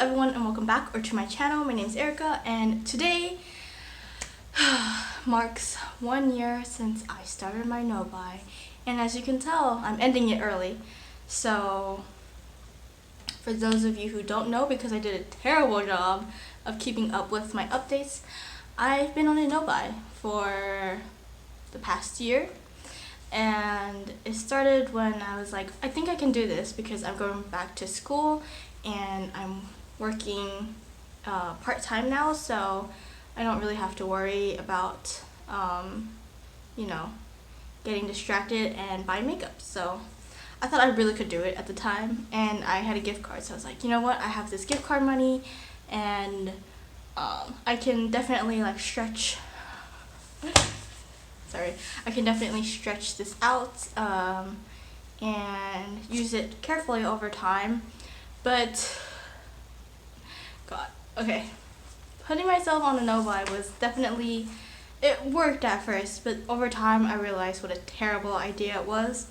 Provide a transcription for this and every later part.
everyone and welcome back to my channel. My name is Erica and today marks 1 year since I started my no-buy, and as you can tell I'm ending it early. So for those of you who don't know, because I did a terrible job of keeping up with my updates, I've been on a no-buy for the past year. And it started when I was like, I think I can do this because I'm going back to school and I'm working part-time now, so I don't really have to worry about getting distracted and buying makeup. So I thought I really could do it at the time, and I had a gift card, so I was like, you know what, I have this gift card money and I can definitely stretch I can definitely stretch this out and use it carefully over time. But okay, putting myself on a no-buy was definitely, it worked at first, but over time I realized what a terrible idea it was.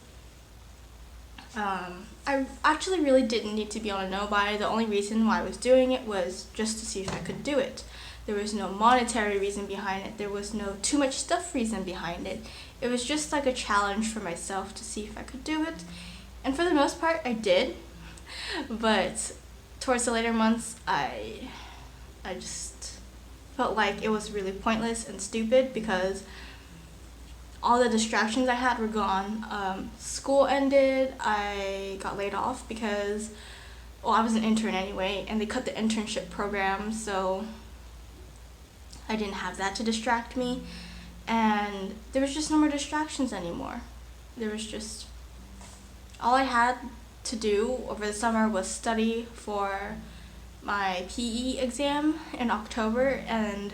I actually really didn't need to be on a no-buy. The only reason why I was doing it was just to see if I could do it. There was no monetary reason behind it. There was no too much stuff reason behind it. It was just like a challenge for myself to see if I could do it. And for the most part, I did. But towards the later months, I just felt like it was really pointless and stupid because all the distractions I had were gone. School ended. I got laid off because, well, I was an intern anyway, and they cut the internship program, so I didn't have that to distract me, and there was just no more distractions anymore. There was just, all I had to do over the summer was study for my PE exam in October, and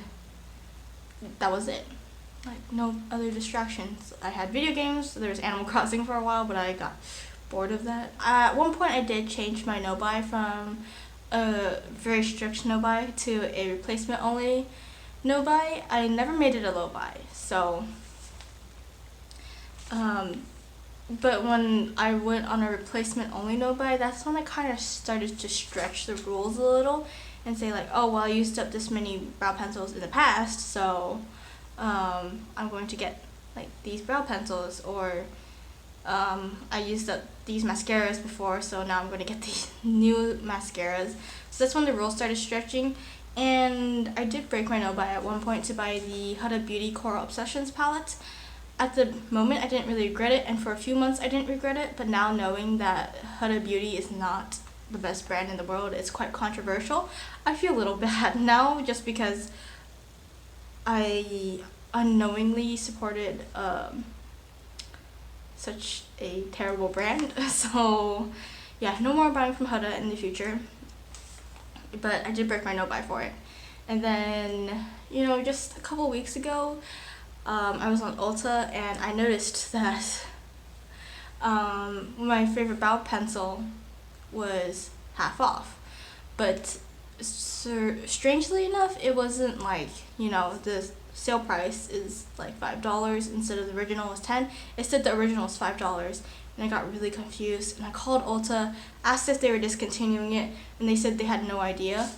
that was it. No other distractions. I had video games. There was Animal Crossing for a while, but I got bored of that. At one point I did change my no-buy from a very strict no-buy to a replacement only no-buy. I never made it a low-buy, so but when I went on a replacement only no-buy, that's when I kind of started to stretch the rules a little and say like, oh well, I used up this many brow pencils in the past, so I'm going to get these brow pencils, or I used up these mascaras before, so now I'm going to get these new mascaras. So that's when the rules started stretching. And I did break my no-buy at one point to buy the Huda Beauty Coral Obsessions palette. At the moment I didn't really regret it, and for a few months I didn't regret it, but now knowing that Huda Beauty is not the best brand in the world, it's quite controversial, I feel a little bad now just because I unknowingly supported such a terrible brand. So yeah, no more buying from Huda in the future. But I did break my no-buy for it. And then, just a couple weeks ago, I was on Ulta and I noticed that my favorite brow pencil was half off. But strangely enough, it wasn't the sale price is $5 instead of the original was $10. It said the original was $5. And I got really confused, and I called Ulta, asked if they were discontinuing it, and they said they had no idea.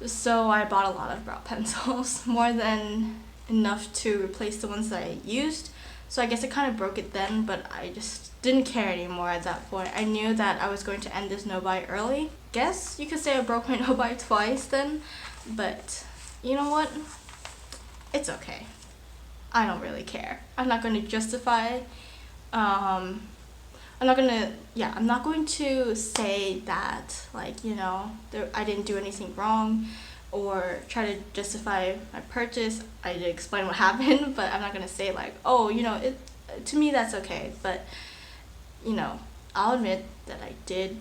So I bought a lot of brow pencils, more than enough to replace the ones that I used. So I guess it kind of broke it then, but I just didn't care anymore at that point. I knew that I was going to end this no-buy early. Guess you could say I broke my no-buy twice then, but you know what? It's okay. I don't really care. I'm not going to justify I'm not going to say that I didn't do anything wrong or try to justify my purchase. I did explain what happened, but I'm not going to say to me that's okay. But I'll admit that I did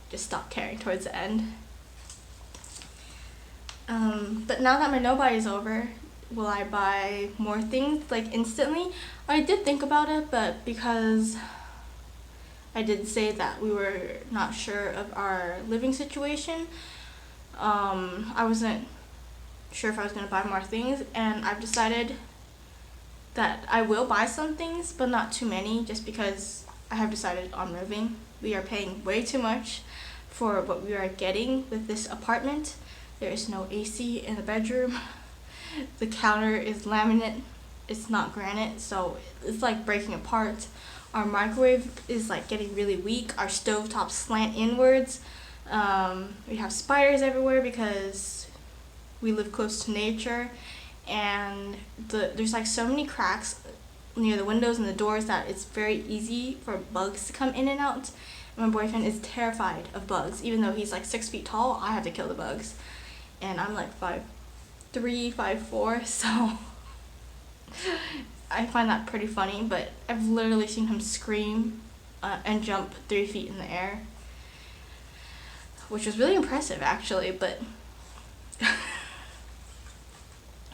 just stop caring towards the end. But now that my no-buy is over, will I buy more things instantly? I did think about it, but because I did say that we were not sure of our living situation, I wasn't sure if I was going to buy more things, and I've decided that I will buy some things, but not too many, just because I have decided on moving. We are paying way too much for what we are getting with this apartment. There is no AC in the bedroom. The counter is laminate, it's not granite, so it's like breaking apart. Our microwave is like getting really weak. Our stovetops slant inwards. We have spiders everywhere because we live close to nature, and there's like so many cracks near the windows and the doors that it's very easy for bugs to come in and out. And my boyfriend is terrified of bugs. Even though he's like 6 feet tall, I have to kill the bugs. And I'm like 5'3", 5'4", so I find that pretty funny, but I've literally seen him scream and jump 3 feet in the air, which was really impressive actually, but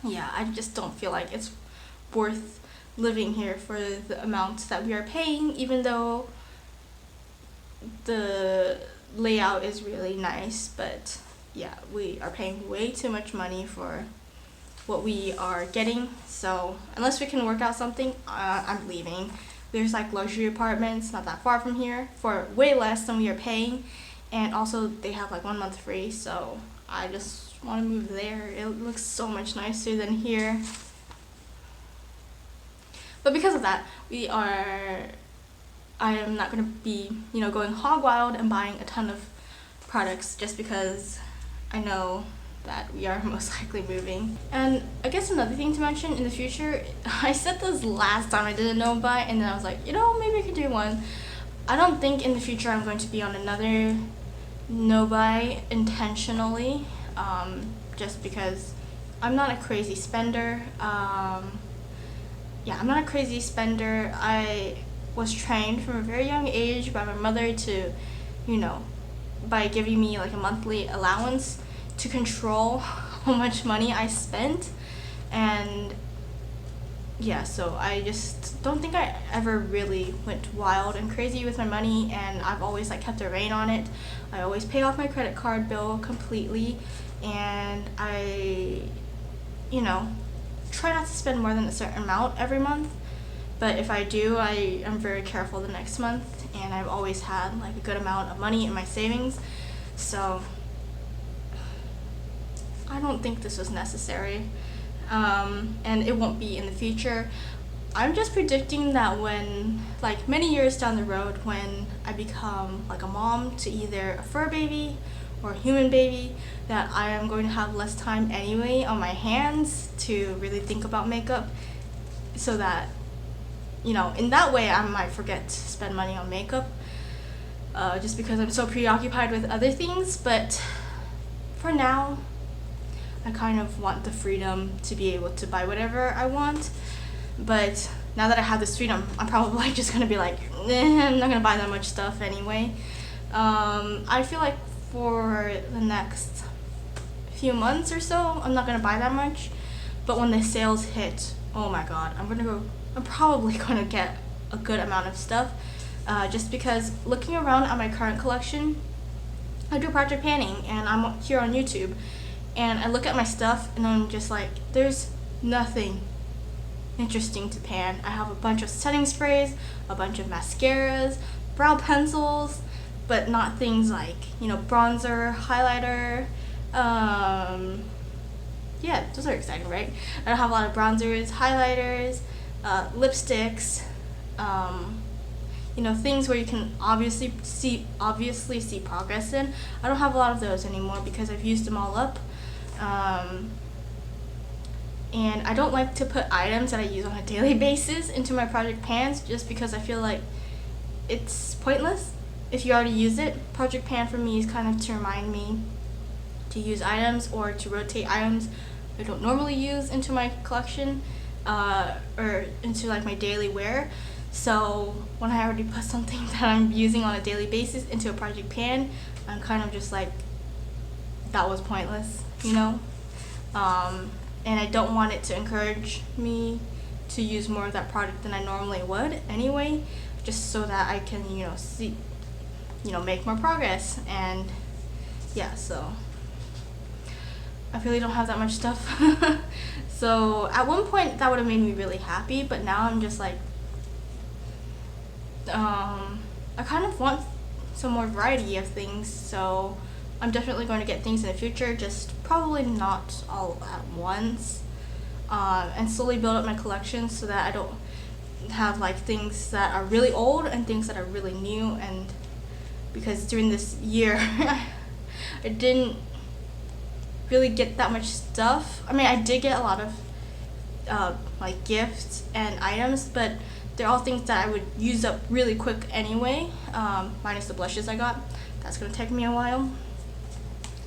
yeah, I just don't feel like it's worth living here for the amount that we are paying, even though the layout is really nice. But yeah, we are paying way too much money for what we are getting, so unless we can work out something, I'm leaving. There's like luxury apartments not that far from here for way less than we are paying, and also they have like 1 month free, so I just want to move there. It looks so much nicer than here. But because of that, I am not going to be, going hog wild and buying a ton of products just because I know that we are most likely moving. And I guess another thing to mention in the future, I said this last time I did a no buy, and then I was like, maybe I could do one. I don't think in the future I'm going to be on another no buy intentionally, just because I'm not a crazy spender. I'm not a crazy spender. I was trained from a very young age by my mother to, by giving me like a monthly allowance, to control how much money I spent. And yeah, so I just don't think I ever really went wild and crazy with my money, and I've always like kept a rein on it. I always pay off my credit card bill completely, and I try not to spend more than a certain amount every month. But if I do, I am very careful the next month, and I've always had like a good amount of money in my savings, so I don't think this was necessary, and it won't be in the future. I'm just predicting that when, like many years down the road, when I become like a mom to either a fur baby or a human baby, that I am going to have less time anyway on my hands to really think about makeup, so that, in that way I might forget to spend money on makeup, just because I'm so preoccupied with other things. But for now, I kind of want the freedom to be able to buy whatever I want. But now that I have this freedom, I'm probably just going to be like, I'm not going to buy that much stuff anyway. I feel like for the next few months or so, I'm not going to buy that much. But when the sales hit, oh my god, I'm probably going to get a good amount of stuff. Just because looking around at my current collection, I do project panning, and I'm here on YouTube. And I look at my stuff, and I'm just like, there's nothing interesting to pan. I have a bunch of setting sprays, a bunch of mascaras, brow pencils, but not things like, bronzer, highlighter. Yeah, those are exciting, right? I don't have a lot of bronzers, highlighters, lipsticks, things where you can obviously see progress in. I don't have a lot of those anymore because I've used them all up. And I don't like to put items that I use on a daily basis into my project pans, just because I feel like it's pointless if you already use it. Project pan for me is kind of to remind me to use items, or to rotate items I don't normally use into my collection, or into like my daily wear. So when I already put something that I'm using on a daily basis into a project pan, I'm kind of just like, that was pointless, and I don't want it to encourage me to use more of that product than I normally would anyway, just so that I can, see, make more progress. And yeah, so I really don't have that much stuff. So at one point that would have made me really happy, but now I'm just like, I kind of want some more variety of things. So I'm definitely going to get things in the future, just probably not all at once, and slowly build up my collection so that I don't have like things that are really old and things that are really new. And because during this year I didn't really get that much stuff. I mean, I did get a lot of like gifts and items, but they're all things that I would use up really quick anyway, minus the blushes I got. That's gonna take me a while.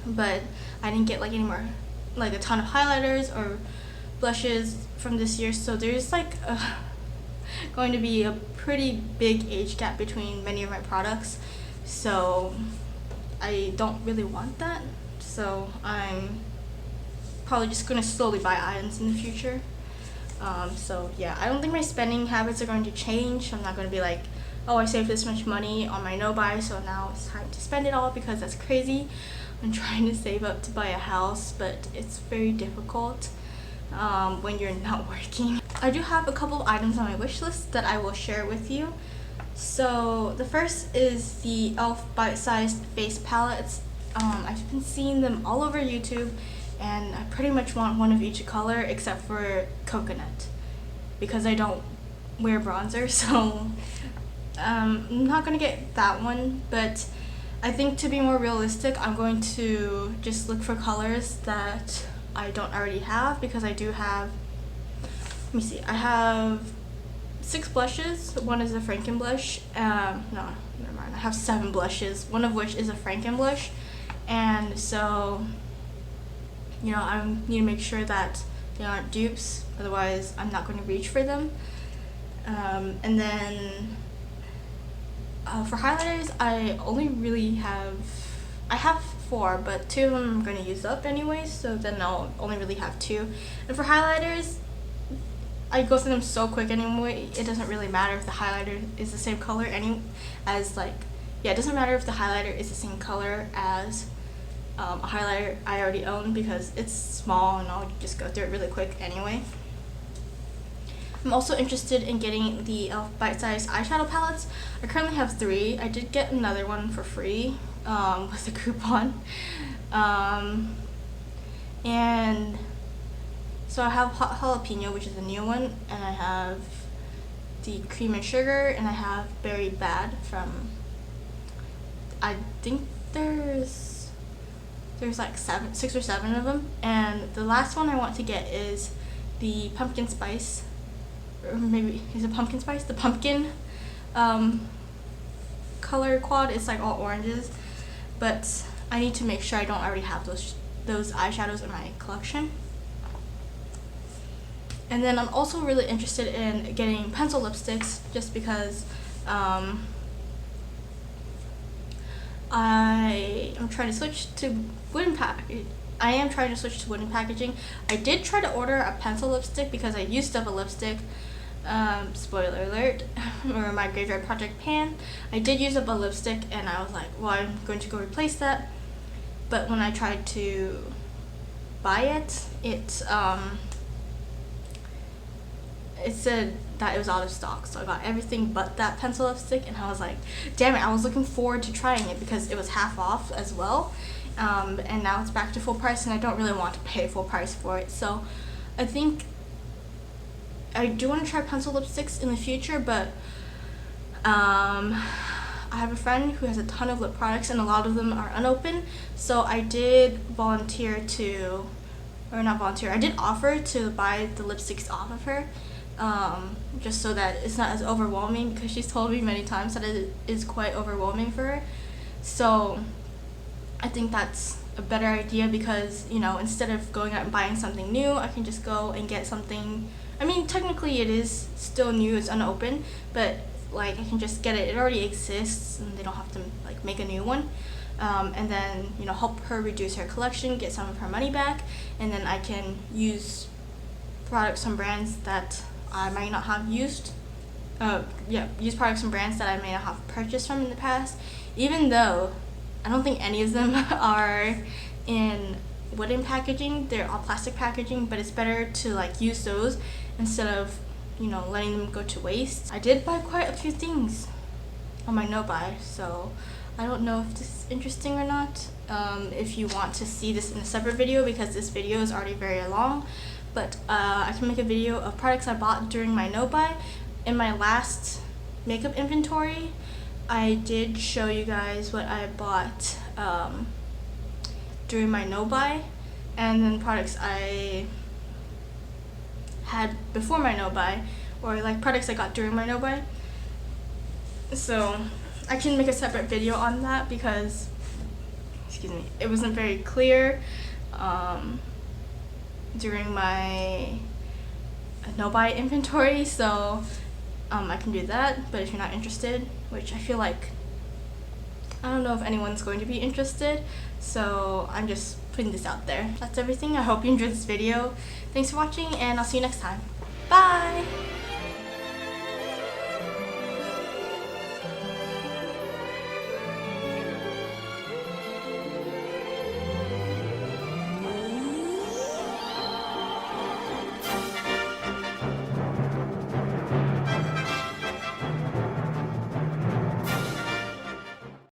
But I didn't get like any more, like a ton of highlighters or blushes from this year, so there's like going to be a pretty big age gap between many of my products, so I don't really want that. So I'm probably just gonna slowly buy items in the future. So yeah, I don't think my spending habits are going to change. I'm not going to be like, oh, I saved this much money on my no buy, so now it's time to spend it all, because that's crazy. I'm trying to save up to buy a house, but it's very difficult when you're not working. I do have a couple of items on my wish list that I will share with you. So the first is the e.l.f. bite-sized face palettes. I've been seeing them all over YouTube, and I pretty much want one of each color except for coconut, because I don't wear bronzer, so I'm not gonna get that one. But I think to be more realistic, I'm going to just look for colors that I don't already have, because I do have, let me see, I have 6 blushes. One is a Franken blush. No, never mind. I have 7 blushes, one of which is a Franken blush. And so, you know, I need to make sure that they aren't dupes, otherwise I'm not going to reach for them. And then for highlighters, I only really have, I have 4, but 2 of them I'm going to use up anyway, so then I'll only really have 2. And for highlighters, I go through them so quick anyway, it doesn't really matter if the highlighter is the same color it doesn't matter if the highlighter is the same color as a highlighter I already own, because it's small and I'll just go through it really quick anyway. I'm also interested in getting the e.l.f. bite-sized eyeshadow palettes. I currently have 3. I did get another one for free with a coupon. And so I have hot jalapeno, which is a new one, and I have the cream and sugar, and I have berry bad from, I think there's like 6 or 7 of them. And the last one I want to get is the pumpkin spice, or maybe is it pumpkin spice? The pumpkin color quad. It's like all oranges, but I need to make sure I don't already have those eyeshadows in my collection. And then I'm also really interested in getting pencil lipsticks, just because I am trying to switch to wooden packaging. I did try to order a pencil lipstick because I used up a lipstick. Spoiler alert, or my graveyard project pan. I did use up a lipstick, and I was like, well, I'm going to go replace that. But when I tried to buy it, it said that it was out of stock, so I got everything but that pencil lipstick, and I was like, damn it, I was looking forward to trying it because it was half off as well, and now it's back to full price, and I don't really want to pay full price for it. So I think I do want to try pencil lipsticks in the future, but I have a friend who has a ton of lip products, and a lot of them are unopened, so I did volunteer to, or not volunteer, I did offer to buy the lipsticks off of her, just so that it's not as overwhelming, because she's told me many times that it is quite overwhelming for her. So I think that's a better idea, because, you know, instead of going out and buying something new, I can just go and get something. I mean, technically it is still new, it's unopened, but like I can just get it, it already exists, and they don't have to like make a new one. And then, you know, help her reduce her collection, get some of her money back, and then I can use products from brands that I might not have used. Use products from brands that I may not have purchased from in the past, even though I don't think any of them are in wooden packaging. They're all plastic packaging, but it's better to like use those instead of, you know, letting them go to waste. I did buy quite a few things on my no buy, so I don't know if this is interesting or not, if you want to see this in a separate video, because this video is already very long, but I can make a video of products I bought during my no-buy. In my last makeup inventory, I did show you guys what I bought during my no-buy, and then products I had before my no-buy, or like products I got during my no-buy. So I can make a separate video on that because, excuse me, it wasn't very clear during my no-buy inventory, so I can do that. But if you're not interested, which I feel like, I don't know if anyone's going to be interested, so I'm just putting this out there. That's everything. I hope you enjoyed this video. Thanks for watching, and I'll see you next time. Bye!